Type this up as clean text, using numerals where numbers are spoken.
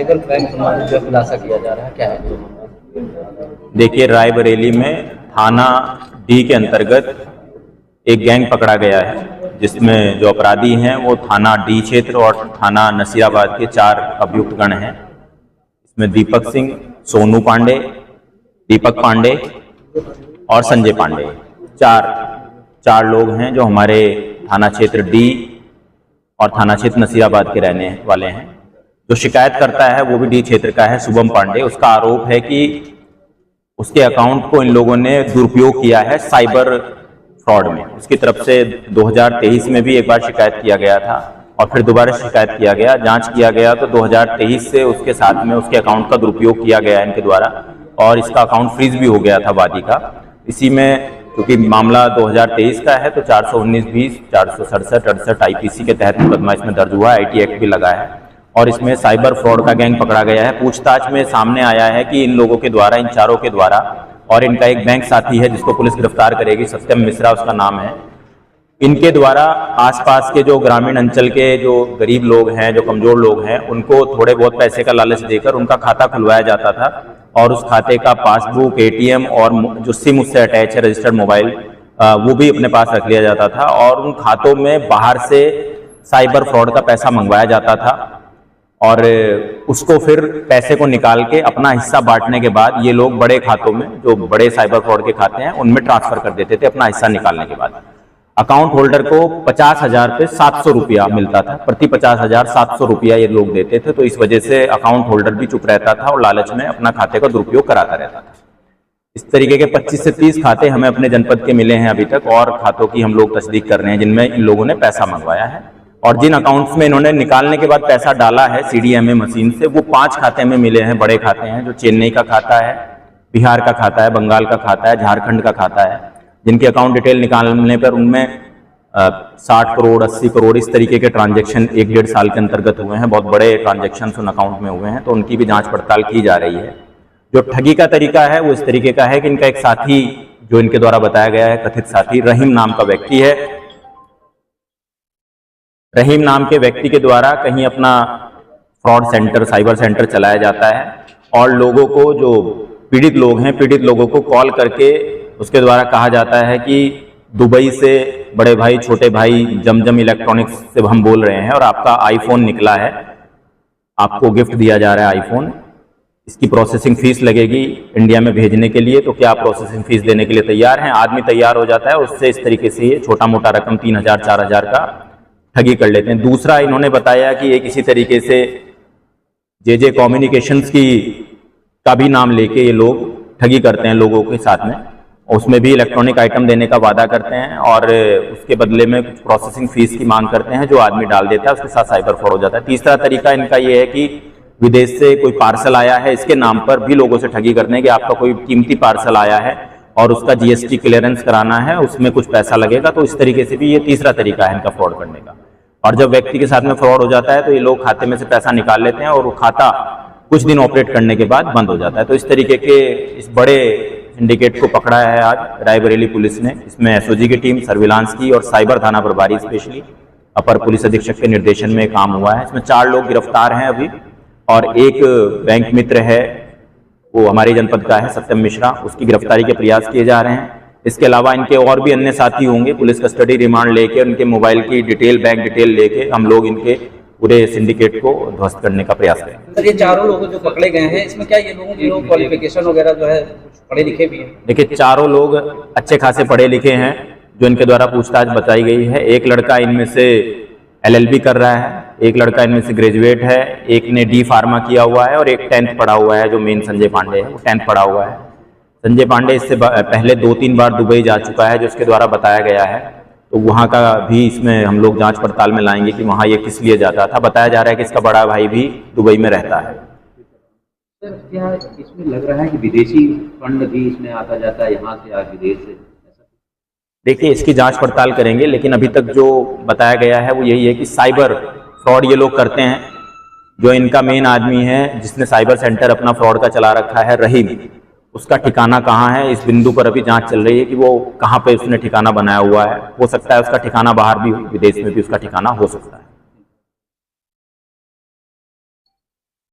Cyber crime संबंधित जो खुलासा किया जा रहा है, क्या है? देखिए, रायबरेली में थाना डी के अंतर्गत एक गैंग पकड़ा गया है, जिसमें जो अपराधी हैं वो थाना डी क्षेत्र और थाना नसीराबाद के 4 अभियुक्त गण हैं। इसमें दीपक सिंह, सोनू पांडे, दीपक पांडे और संजय पांडे, चार लोग हैं जो हमारे थाना क्षेत्र डी और थाना क्षेत्र नसीराबाद के रहने वाले हैं। जो शिकायत करता है वो भी डी क्षेत्र का है, शुभम पांडे। उसका आरोप है कि उसके अकाउंट को इन लोगों ने दुरुपयोग किया है साइबर फ्रॉड में। उसकी तरफ से 2023 में भी एक बार शिकायत किया गया था और फिर दोबारा शिकायत किया गया, जांच किया गया तो 2023 से उसके साथ में उसके अकाउंट का दुरुपयोग किया गया इनके द्वारा और इसका अकाउंट फ्रीज भी हो गया था वादी का। इसी में क्योंकि मामला 2023 का है तो 419-20, 467-68 आईपीसी के तहत मुकदमा इसमें दर्ज हुआ है, आईटी एक्ट भी लगा है और इसमें साइबर फ्रॉड का गैंग पकड़ा गया है। पूछताछ में सामने आया है कि इन लोगों के द्वारा, इन चारों के द्वारा, और इनका एक बैंक साथी है जिसको पुलिस गिरफ्तार करेगी, सत्यम मिश्रा उसका नाम है, इनके द्वारा आसपास के जो ग्रामीण अंचल के जो गरीब लोग हैं, जो कमजोर लोग हैं, उनको थोड़े बहुत पैसे का लालच देकर उनका खाता खुलवाया जाता था और उस खाते का पासबुक, एटीएम और जो सिम उससे अटैच है, रजिस्टर्ड मोबाइल, वो भी अपने पास रख लिया जाता था और उन खातों में बाहर से साइबर फ्रॉड का पैसा मंगवाया जाता था और उसको फिर पैसे को निकाल के अपना हिस्सा बांटने के बाद ये लोग बड़े खातों में, जो बड़े साइबर फ्रॉड के खाते हैं, उनमें ट्रांसफर कर देते थे अपना हिस्सा निकालने के बाद। अकाउंट होल्डर को 50,000 पे 700 रुपया मिलता था, प्रति 50,000 700 रुपया ये लोग देते थे। तो इस वजह से अकाउंट होल्डर भी चुप रहता था और लालच में अपना खाते का दुरुपयोग कराता रहता था। इस तरीके के 25 से 30 खाते हमें अपने जनपद के मिले हैं अभी तक और खातों की हम लोग तस्दीक कर रहे हैं जिनमें इन लोगों ने पैसा मंगवाया है और जिन अकाउंट्स में इन्होंने निकालने के बाद पैसा डाला है सीडीएमए मशीन से, वो 5 खाते में मिले हैं, बड़े खाते हैं, जो चेन्नई का खाता है, बिहार का खाता है, बंगाल का खाता है, झारखंड का खाता है, जिनके अकाउंट डिटेल निकालने पर उनमें 60 करोड़ 80 करोड़ इस तरीके के ट्रांजैक्शन 1-1.5 साल के अंतर्गत हुए हैं। बहुत बड़े ट्रांजैक्शन उन अकाउंट में हुए हैं, तो उनकी भी जांच पड़ताल की जा रही है। जो ठगी का तरीका है वो इस तरीके का है कि इनका एक साथी, जो इनके द्वारा बताया गया है कथित साथी, रहीम नाम का व्यक्ति है। रहीम नाम के व्यक्ति के द्वारा कहीं अपना फ्रॉड सेंटर, साइबर सेंटर चलाया जाता है और लोगों को, जो पीड़ित लोग हैं, पीड़ित लोगों को कॉल करके उसके द्वारा कहा जाता है कि दुबई से बड़े भाई, छोटे भाई, जमजम इलेक्ट्रॉनिक्स से हम बोल रहे हैं और आपका आईफोन निकला है, आपको गिफ्ट दिया जा रहा है आईफोन, इसकी प्रोसेसिंग फीस लगेगी इंडिया में भेजने के लिए, तो क्या आप प्रोसेसिंग फीस देने के लिए तैयार हैं? आदमी तैयार हो जाता है, उससे इस तरीके से ये छोटा मोटा रकम 3,000-4,000 का ठगी कर लेते हैं। दूसरा, इन्होंने बताया कि एक इसी तरीके से जे कम्युनिकेशंस का भी नाम लेके ये लोग ठगी करते हैं लोगों के साथ में, उसमें भी इलेक्ट्रॉनिक आइटम देने का वादा करते हैं और उसके बदले में कुछ प्रोसेसिंग फीस की मांग करते हैं, जो आदमी डाल देता है, उसके साथ साइबर फ्रॉड हो जाता है। तीसरा तरीका इनका ये है कि विदेश से कोई पार्सल आया है, इसके नाम पर भी लोगों से ठगी करते हैं कि आपका कोई कीमती पार्सल आया है और उसका जीएसटी क्लियरेंस कराना है, उसमें कुछ पैसा लगेगा। तो इस तरीके से भी ये तीसरा तरीका है इनका फ्रॉड करने का। और जब व्यक्ति के साथ में फ्रॉड हो जाता है तो ये लोग खाते में से पैसा निकाल लेते हैं और वो खाता कुछ दिन ऑपरेट करने के बाद बंद हो जाता है। तो इस तरीके के इस बड़े सिंडिकेट को पकड़ा है आज रायबरेली पुलिस ने। इसमें एसओजी की टीम, सर्विलांस की और साइबर थाना प्रभारी स्पेशली अपर पुलिस अधीक्षक के निर्देशन में काम हुआ है। इसमें 4 लोग गिरफ्तार हैं अभी और एक बैंक मित्र है, वो हमारे जनपद का है, सत्यम मिश्रा, उसकी गिरफ्तारी के प्रयास किए जा रहे हैं। इसके अलावा इनके और भी अन्य साथी होंगे। पुलिस कस्टडी रिमांड लेके, उनके मोबाइल की डिटेल, बैंक डिटेल लेके हम लोग इनके पूरे सिंडिकेट को ध्वस्त करने का प्रयास करेंगे। सर, ये चारों लोग जो पकड़े गए हैं, इसमें क्या ये लोगों की क्वालिफिकेशन वगैरह जो है पढ़े लिखे भी हैं? देखिए, चारों लोग अच्छे खासे पढ़े लिखे हैं जो इनके द्वारा पूछताछ बताई गई है। एक लड़का इनमें से LLB कर रहा है, एक लड़का इनमें से ग्रेजुएट है, एक ने D फार्मा किया हुआ है और एक 10th पढ़ा हुआ है, जो मेन संजय पांडे है वो 10th पढ़ा हुआ है। संजय पांडे इससे पहले 2-3 बार दुबई जा चुका है, जो इसके द्वारा बताया गया है। तो वहाँ का भी इसमें हम लोग जांच पड़ताल में लाएंगे कि वहाँ ये किस लिए जाता था। बताया जा रहा है कि इसका बड़ा भाई भी दुबई में रहता है। सर, क्या इसमें लग रहा है कि विदेशी फंड भी इसमें आता जाता है, यहाँ से या विदेश से? देखिए, इसकी जांच पड़ताल करेंगे, लेकिन अभी तक जो बताया गया है वो यही है कि साइबर फ्रॉड ये लोग करते हैं। जो इनका मेन आदमी है जिसने साइबर सेंटर अपना फ्रॉड का चला रखा है, रहीम, उसका ठिकाना कहाँ है, इस बिंदु पर अभी जांच चल रही है कि वो कहाँ पे उसने ठिकाना बनाया हुआ है। हो सकता है उसका ठिकाना बाहर भी, विदेश में भी उसका ठिकाना हो सकता है।